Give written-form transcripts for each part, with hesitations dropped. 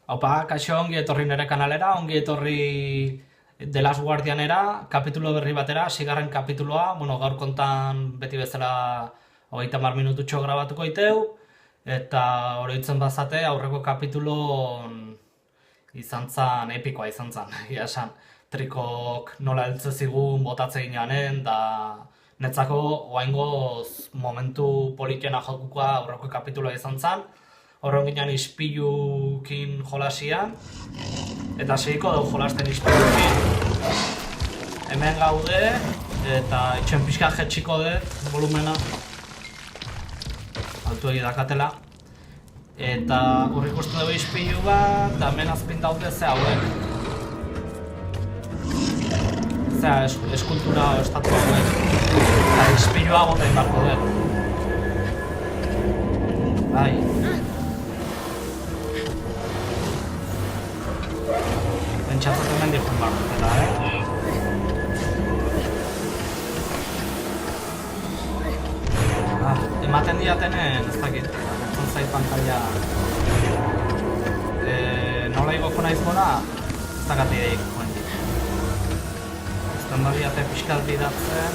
Opa, kaixo, ongi etorri nere kanalera, ongi etorri The Last Guardianera, kapitulo berri batera, 6. kapituloa, gaur kontan beti bezala 30 minututxo grabatuko iteu, eta oroitzen bazate, aurreko kapitulon izan zan, epikoa izan zan, egia esan. Trikok nola heltze zigun botatze gineanen, da netzako oaingoz momentu politena jokukoa aurreko kapituloa izan zan. Horren ginen ispilukin jolasian, eta segiko dugu jolasten ispilukin. Hemen gaude, eta itxen pixka jetxiko dut, volumena altu dakatela. Eta hor ikusten dugu ispilu bat, eta hemen azpin daude ze hauek. Zea eskultura estatu hauek, eta ispilua botain barko dut. Bai. Pentsatzat hemen dihun behar dutela, ematen diatenen, ez dakit, agertzen zait pantalla nola igoko naiz gora, ez dakat ideik joan dit. Ezten da diate pixkat bidatzen.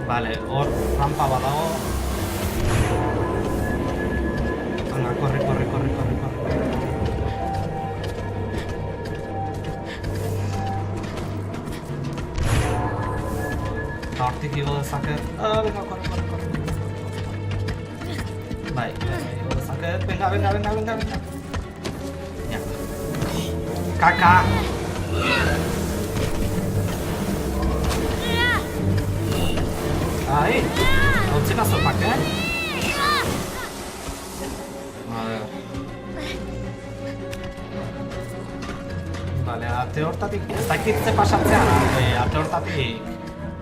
Bale, hor rampa badago. Hala, korri. Eta hortik igo dezaket. Venga, korri. Bai, igo dezaket. Venga. Ja. Kaka! Ahí, hautzen azopak, Vale, ate hortatik, ez dakit ze pasatzean, ate hortatik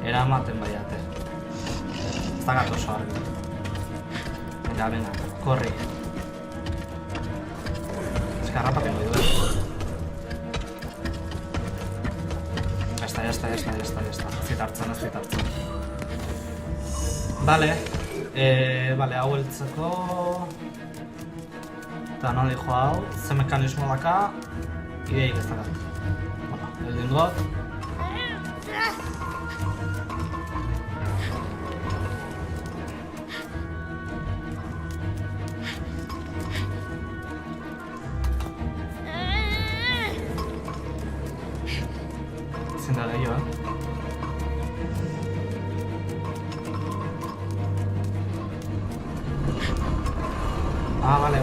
eramaten bai ate. Ez dakat oso argi. Venga, korri. Eskarrapaten goi du. Ya está. Zitartzen. Vale, hau heltzeko. Eta nola dijo hau, ze mekanismo daka, ideik ez dakat. Heldin dut. Ezin da gehiago, Vale.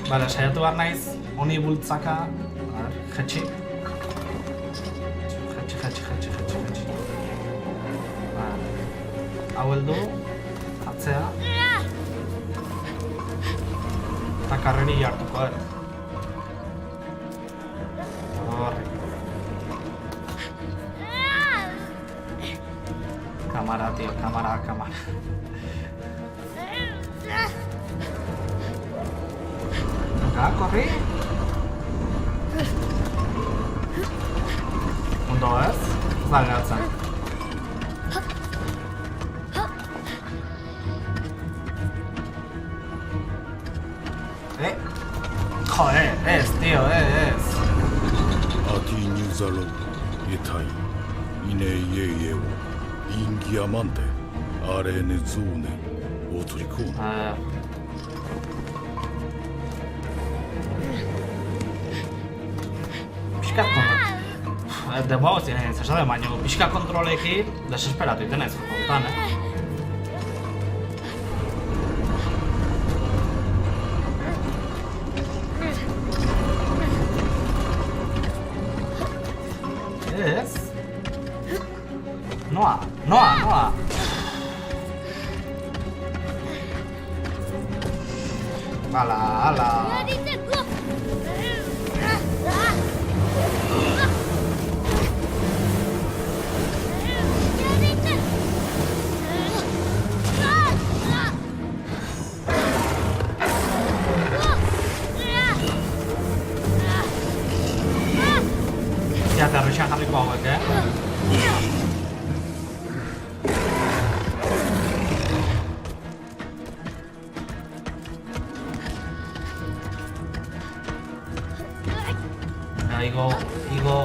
Vale, saiatu behar naiz, honi bultzaka, jetxi. Hau heldu, atzea. Eta karreri hartuko dut. Horri. Kamara, tío, kamara. Venga, korri. Ondo ez? Ez da geratzen. Joder, tío, Aquí Nuzalo, Etai, Ine o Ingiamante, Arene Zune, Otricona. Pixkat kontrol... Deboz, zesade, baina pixkat kontrolekin desesperatu iten ez kontan, Ez? Noa! Hala! Igo.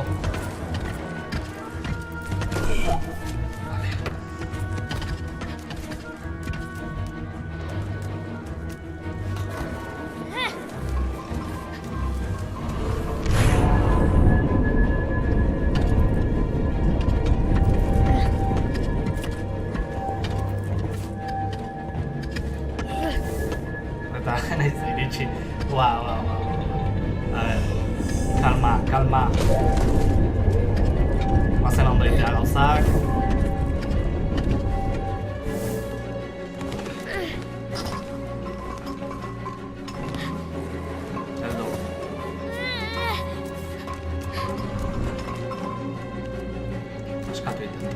Wow. A ver, calma. Bazen ondo egitea gauzak. Heldu. Askatu egiten.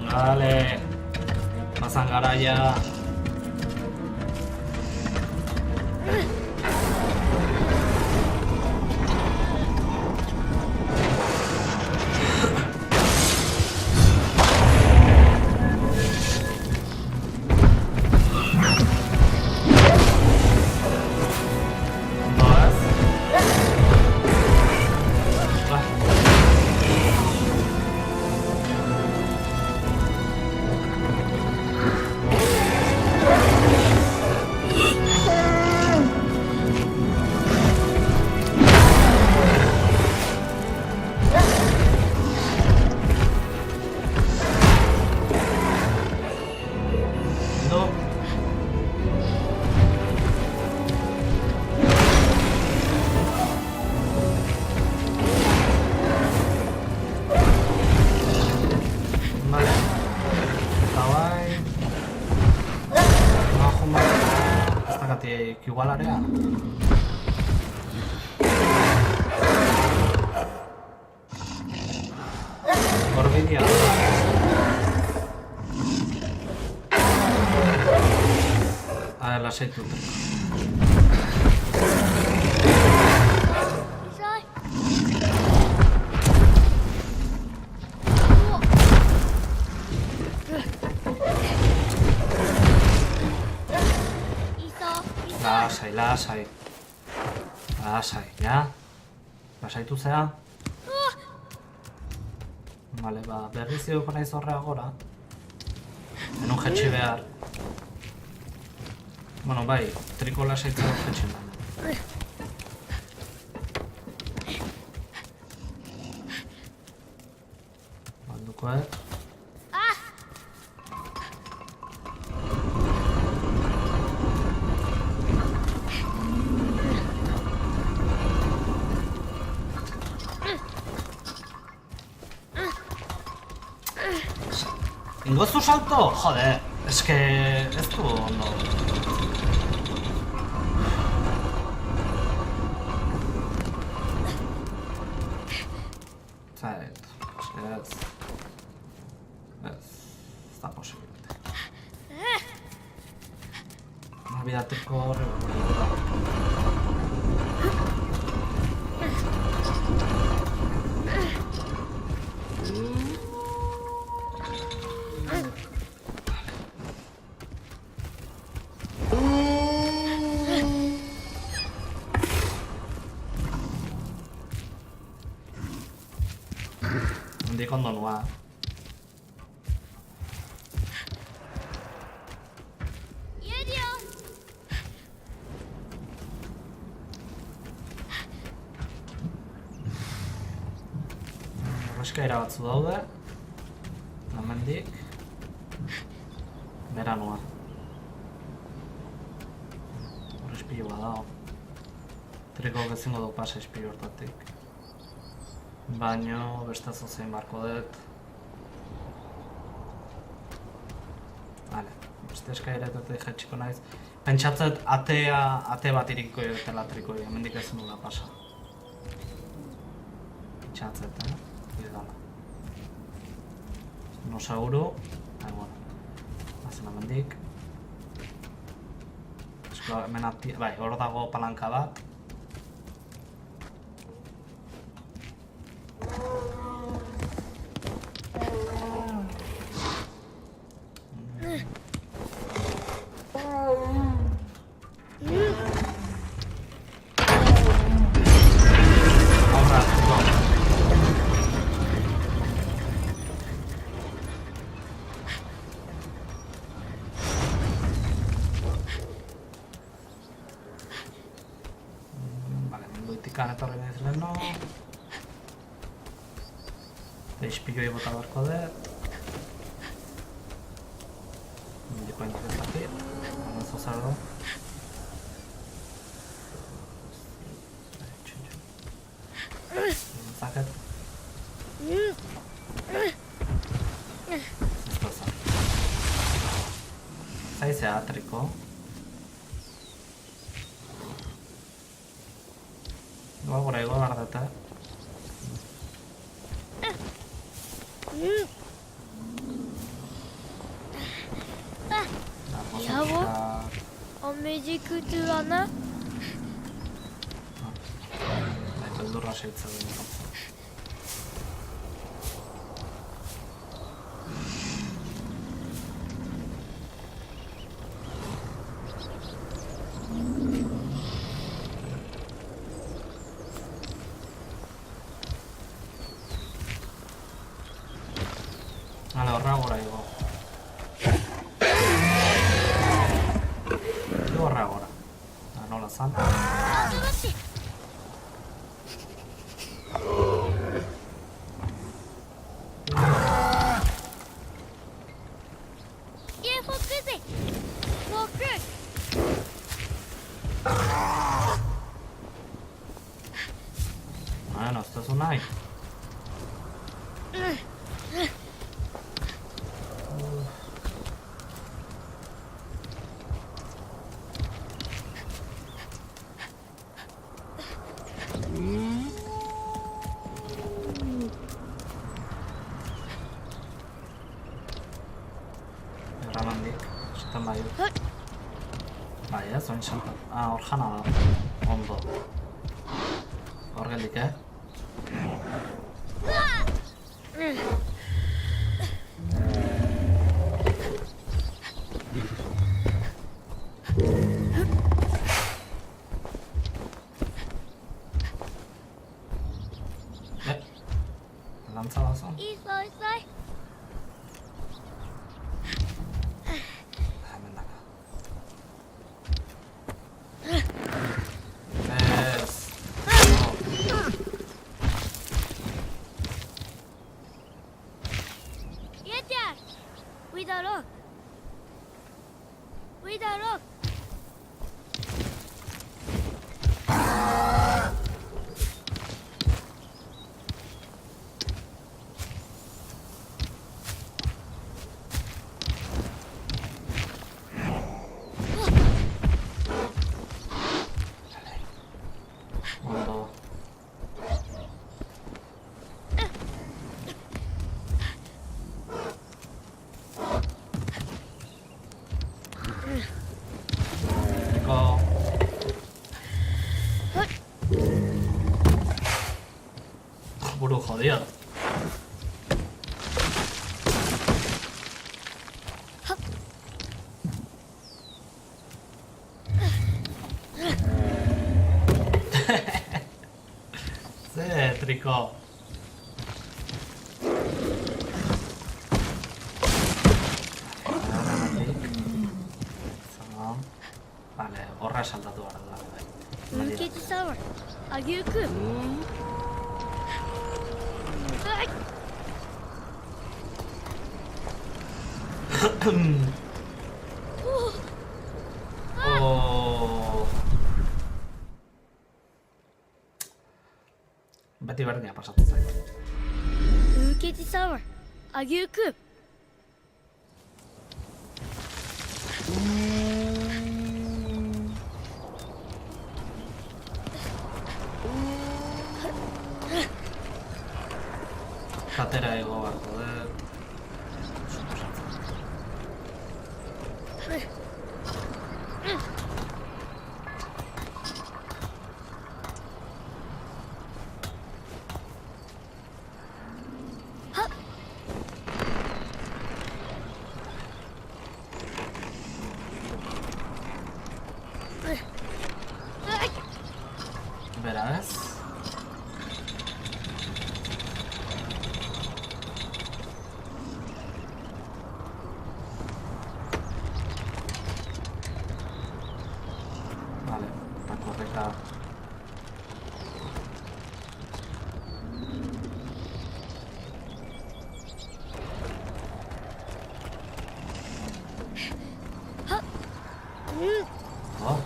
Vale, pasan garaia. Igual area. Gorbidia. A ver, lasaitu. Lasai, ja? Lasaitu zea? Vale, berriz iduko nahiz horrea gora. Enun jetxi behar. Bueno, bai, triko lasaitu jetxi behar. Balduko, ¿Ingozu salto? Joder, es que esto no... Zait, ez da posibilite. Nabidateko horre kondo noa. Horrezkaira batzu daude. Hemendik. Bera noa. Horrezpilu bat dago. Triko gezingo du pasa izpilu hortatik. Baino, beste zozein barko dut. Vale, beste eskairetatik jetxiko naiz. Pentsatzet ate bat iriko dutela trikoi, hemendik ez nula pasa. Pentsatzet, idala. No seguro, bueno. Bazen hemendik. Esko hemen bai, hor dago palanka bat. Aurra, Triko. Vale, munduitikan etorri naiz leheno. Ispiluei bota beharko dut. Mendiko interesakit. Hana zozardo. Zaket. Esto za. Zaizea, Triko. Gora igo behar dut, Yago? Magic to Anna? Beldurra seitza dut. Vale, horra gora igo. Horra gora. Nola zan. Bueno, esto es un knife. Bai, ez, oin salta. Hor jana da. Ondo. Hor geldik, Lantza da zon. Hemen daka. Buru jodido. Ze, Triko. Vale, horra saltatu behar da. Muketi Sour. Agiuku. Beti berdina pasatzen zait. Muketi Sour. Agiuku. Katera ego beharko dut. Oh.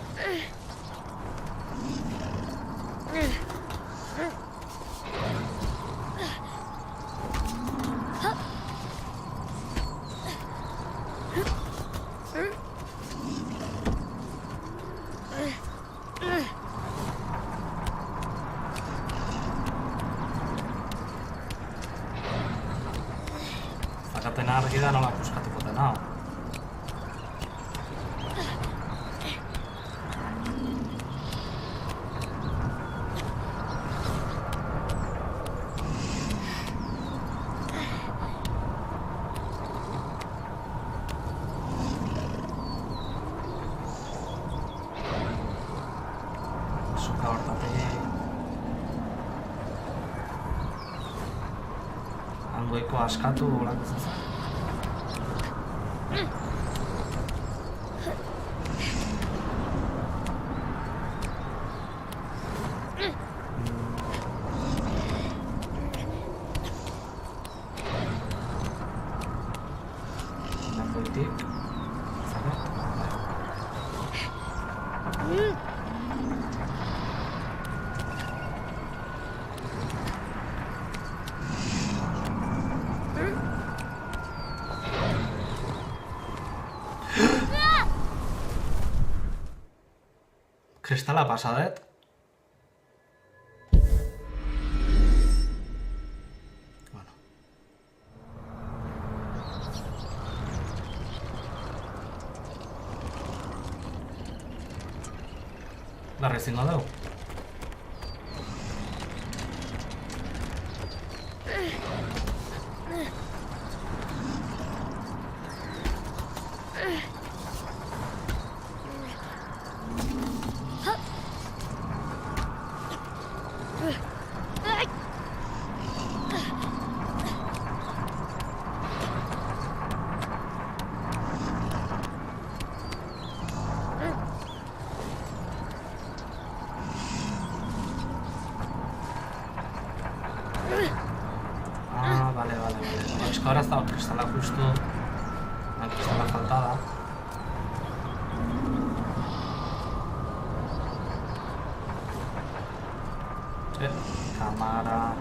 Zakatena argi da nola puskatuko dena. Suka hortatik hangoiko askatu horako zazen. Hangoitik zaret. Kristala pasadet. Bueno. Berri zingo dugu. Ah, vale. Es que ahora está el cristal justo. La cristal faltada. Cámara.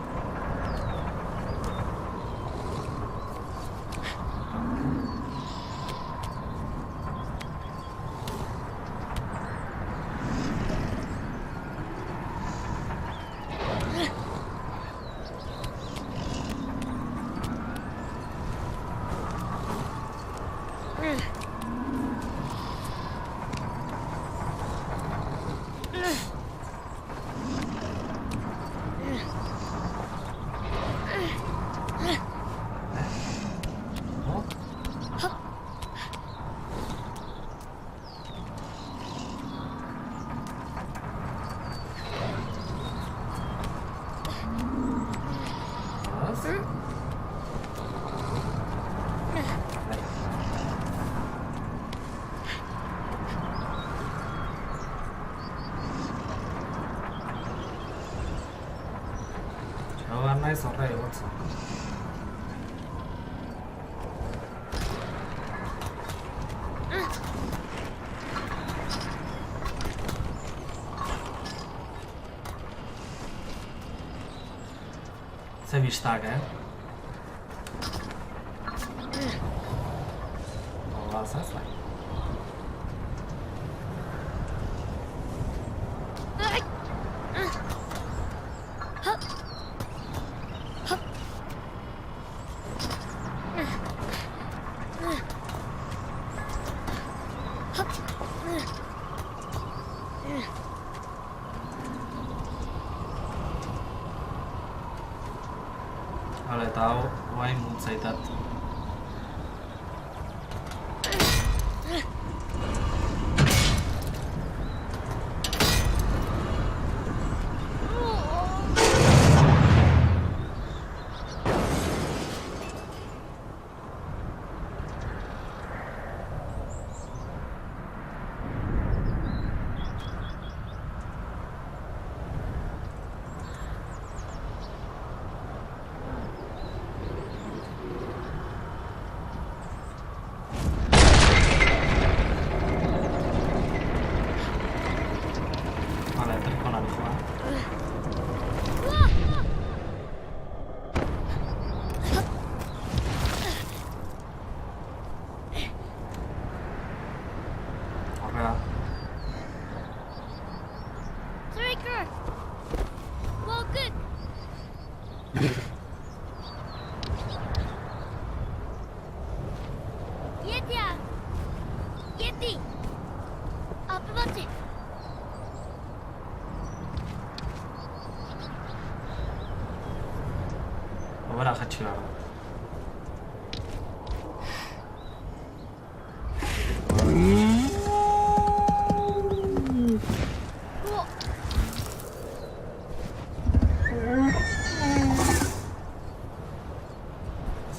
Naiz horre egotzen. Ze bistak, Olaz ez bai. Hala, eta hau, guain muntzaitat. T アップバッジ Hobera jetxi behar dut.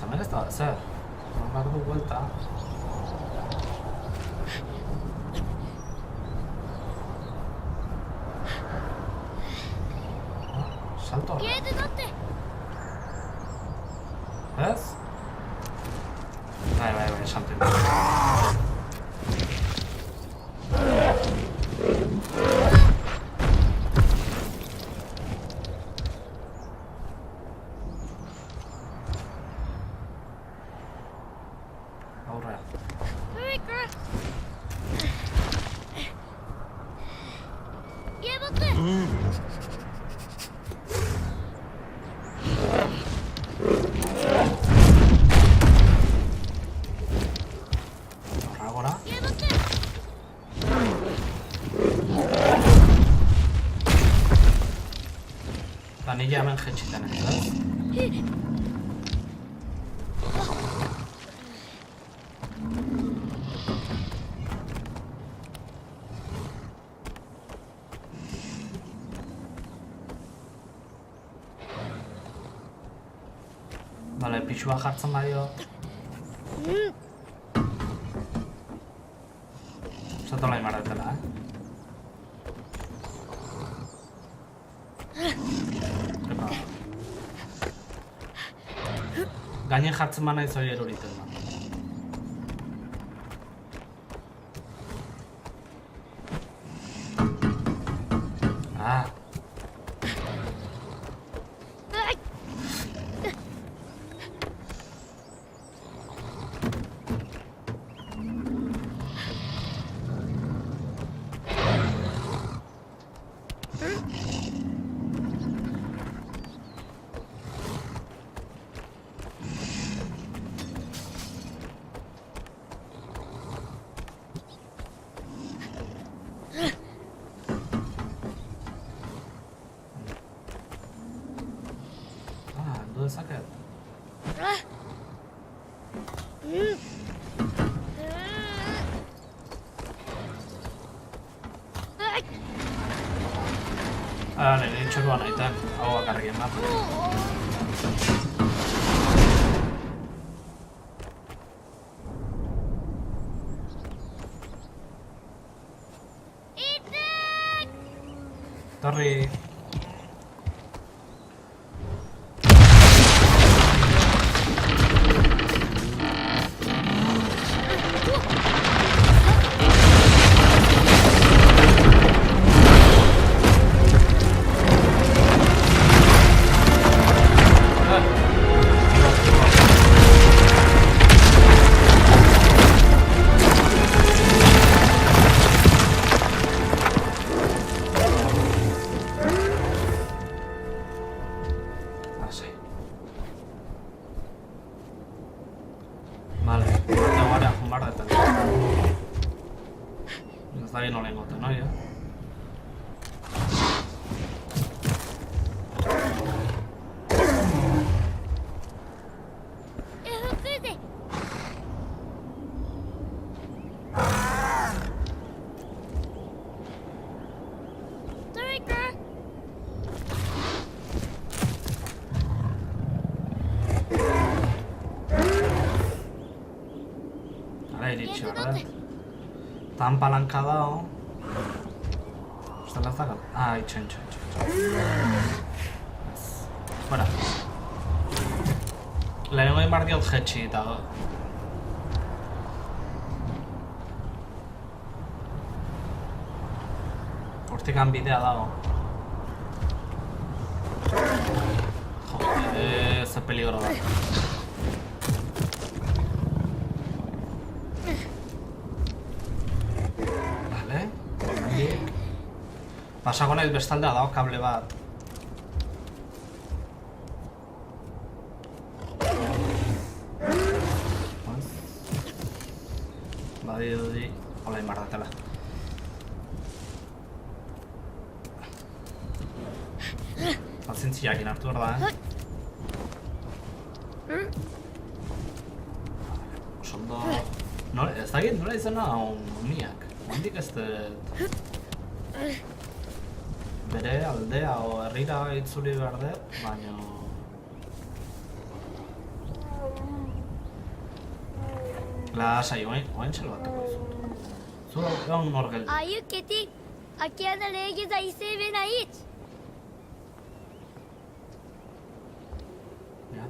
Hemen ez da, zer? Behar du buelta. Salto ゲ horre. ートだって Ez? Bai, esan dut. Aurrea. Eureka ゲーボック Horra gora. ゲーボック Eta nila hemen jetxiten ez, ez? Bale, pixua jartzen badio. Zatola imarretela, Epa. Gainen jartzen bana izoi eroriten da. Ah, heldu dezaket. Nire itxeroa nahiten, hau bakarrik emat. Torri. Vale, eta gara jumbar detan. Ez da nola ingoten, no, ja? Iritsi behar dut. Tan palanka dao. Zela zakat? Ah, itxen. Fuera. Lehenengo egin behar diot jetxi eta... Hortikan bidea dago. Joder, ze peligro da. Pasako nahiz bestaldea dago kable bat. Badirudi Hola inbardatela. Pazientziakin hartu behar da, Osondo... Ez dakit nola izena umiak. Handik ez dut... Bere aldea o herrira itzuli behar dut, baina... Lasai, oain txelbatuko izut. Zu egon nor geldi. Ayuketik, akiana legiza izebena hitz. Ja.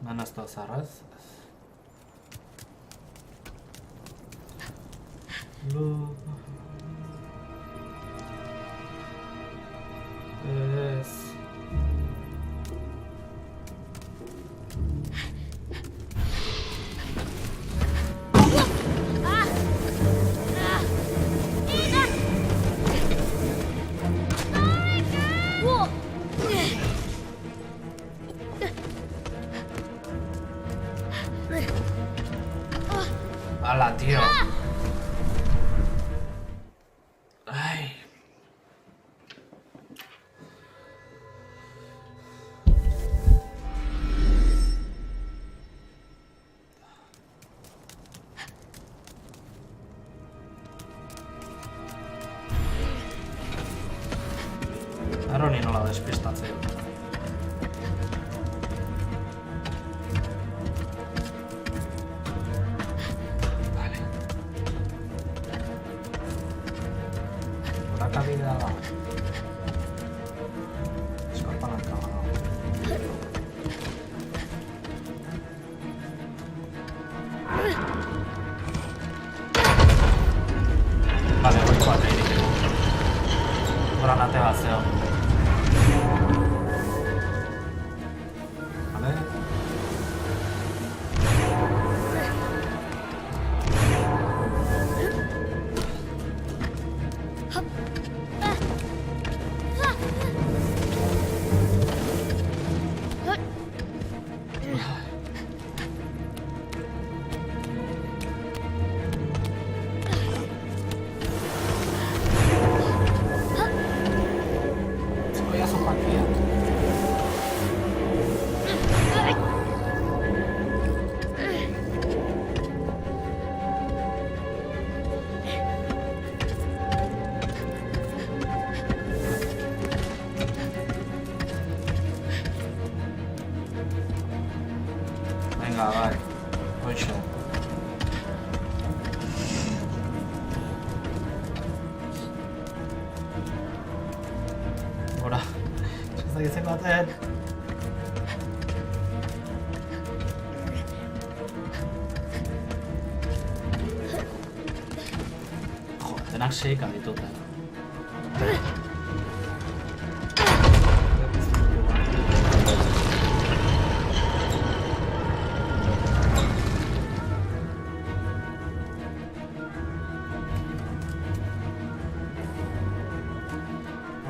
Man ez da zarraz. Ez... Ala, tío. Ay. Aroni nola despistatzea. Bidea da. Eskarpalanka bada. Vale, goiko bat egiteko. Granate bat zeo. Vale. Venga, bai. Hoxe. Gora. Ez da gizeko baten. Jo, denak seik aditut,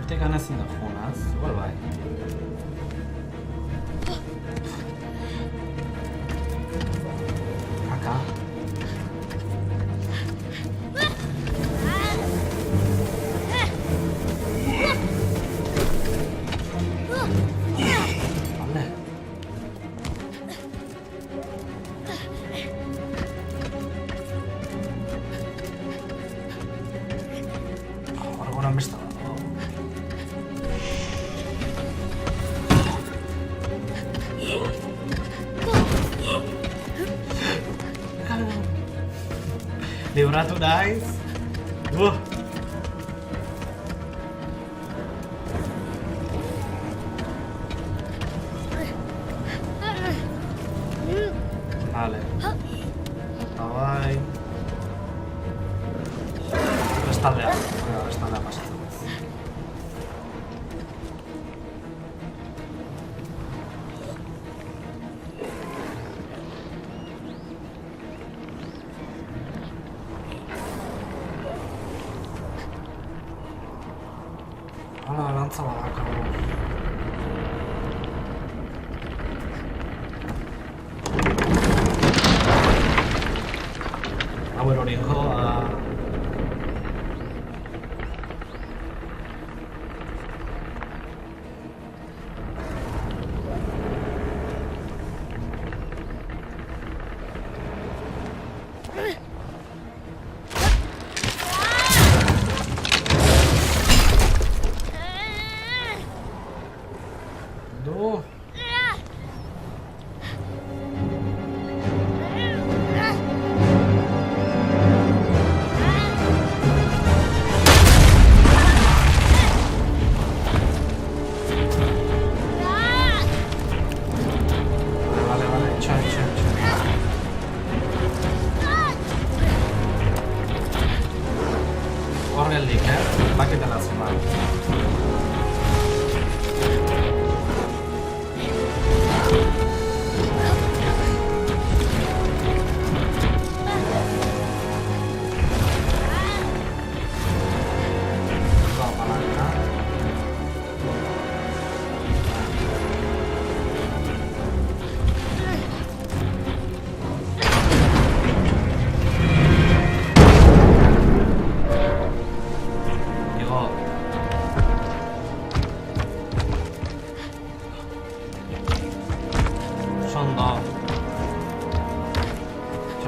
Hortik ezin da jonaz, igual bai. Kaka. Vale. Hor gora besta da. Libratu naiz. Vale. Eta bai. Bestaldea. Bestaldea pasatzen. Antza badakago. Hauer horiko, du. Vale, txan. Hor geldik, baketela zenbat.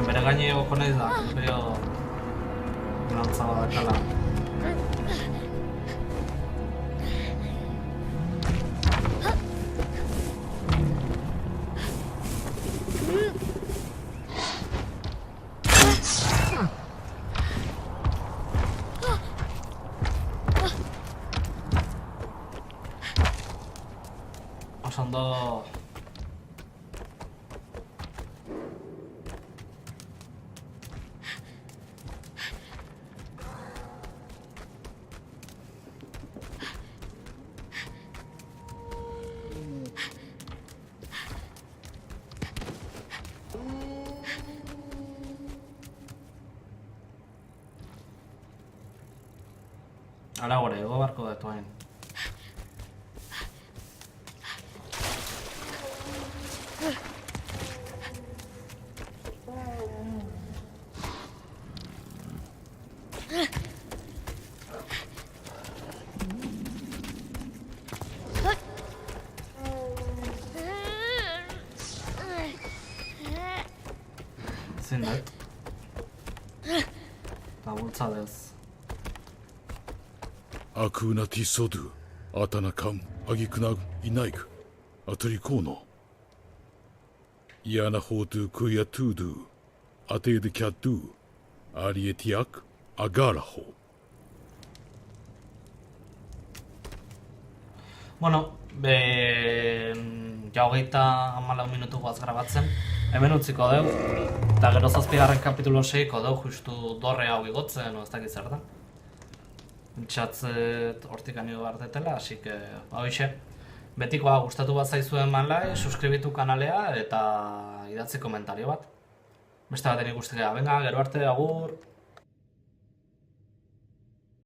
Bere gaine egoko nahiz da, bero lantza badakala. Ondo. Ara gore, ego barko dut hain. Ezin dut. Eta bultza dez. アクーナティソドゥ、アタナカン、アギクナグ、イナイク、アトリコーノ。イアナホートゥクイアトゥードゥ、アテーデキャドゥ、アリエティアク、アガラホ。Bueno, ja hogeita 14 minutu guaz grabatzen, hemen utziko deu, eta gero 7. kapitulo 6ko deu justu dorre hau igotzen, ez dakit zer da. Pentsatzet hortik anio behar detela, así que, hoxe, betikoa gustatu bat zaizuen manlai, suskribitu kanalea eta idatzi komentario bat. Beste baten ikustea, venga, gero arte, agur!